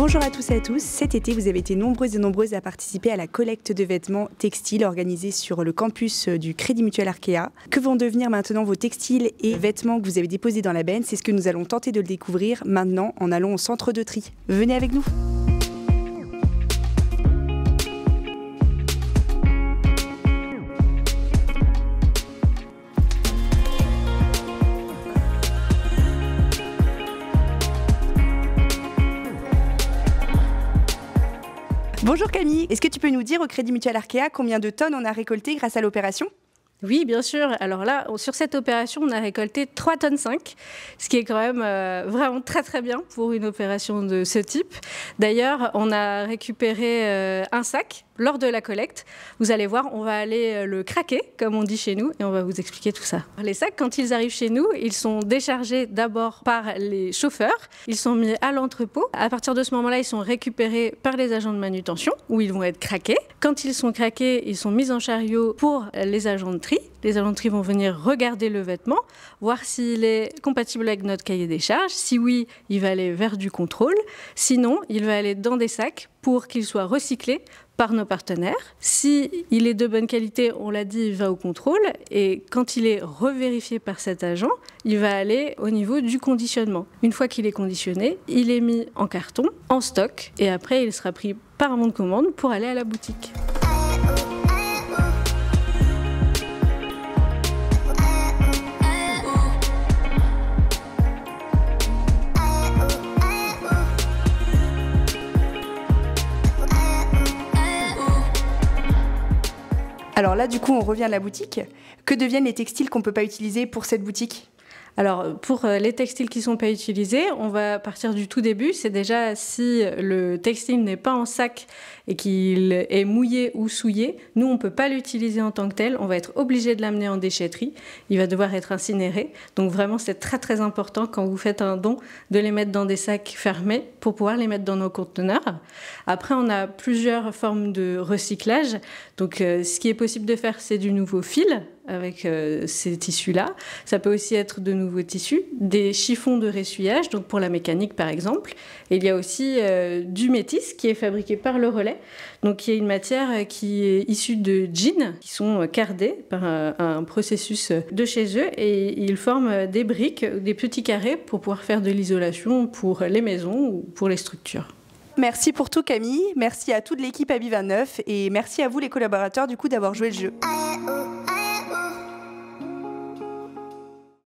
Bonjour à tous et à tous. Cet été, vous avez été nombreuses et nombreuses à participer à la collecte de vêtements textiles organisée sur le campus du Crédit Mutuel Arkea. Que vont devenir maintenant vos textiles et vêtements que vous avez déposés dans la benne? C'est ce que nous allons tenter de le découvrir maintenant en allant au centre de tri. Venez avec nous. Bonjour Camille, est-ce que tu peux nous dire au Crédit Mutuel Arkea combien de tonnes on a récolté grâce à l'opération ? Oui, bien sûr. Alors là, sur cette opération, on a récolté 3,5 tonnes, ce qui est quand même vraiment très très bien pour une opération de ce type. D'ailleurs, on a récupéré un sac lors de la collecte. Vous allez voir, on va aller le craquer, comme on dit chez nous, et on va vous expliquer tout ça. Les sacs, quand ils arrivent chez nous, ils sont déchargés d'abord par les chauffeurs. Ils sont mis à l'entrepôt. À partir de ce moment-là, ils sont récupérés par les agents de manutention, où ils vont être craqués. Quand ils sont craqués, ils sont mis en chariot pour les agents de tri. Les agents de tri vont venir regarder le vêtement, voir s'il est compatible avec notre cahier des charges. Si oui, il va aller vers du contrôle. Sinon, il va aller dans des sacs pour qu'il soit recyclé par nos partenaires. Si il est de bonne qualité, on l'a dit, il va au contrôle. Et quand il est revérifié par cet agent, il va aller au niveau du conditionnement. Une fois qu'il est conditionné, il est mis en carton, en stock. Et après, il sera pris par bon de commande pour aller à la boutique. Alors là, du coup, on revient à la boutique. Que deviennent les textiles qu'on ne peut pas utiliser pour cette boutique ? Alors, pour les textiles qui ne sont pas utilisés, on va partir du tout début. C'est déjà si le textile n'est pas en sac et qu'il est mouillé ou souillé, nous, on ne peut pas l'utiliser en tant que tel. On va être obligé de l'amener en déchetterie. Il va devoir être incinéré. Donc vraiment, c'est très, très important quand vous faites un don de les mettre dans des sacs fermés pour pouvoir les mettre dans nos conteneurs. Après, on a plusieurs formes de recyclage. Donc, ce qui est possible de faire, c'est du nouveau fil avec ces tissus-là. Ça peut aussi être de nouveaux tissus, des chiffons de ressuyage, donc pour la mécanique par exemple. Et il y a aussi du métis qui est fabriqué par le relais, donc qui est une matière qui est issue de jeans qui sont cardés par un processus de chez eux et ils forment des briques, des petits carrés pour pouvoir faire de l'isolation pour les maisons ou pour les structures. Merci pour tout Camille, merci à toute l'équipe Abi 29 et merci à vous les collaborateurs du coup d'avoir joué le jeu.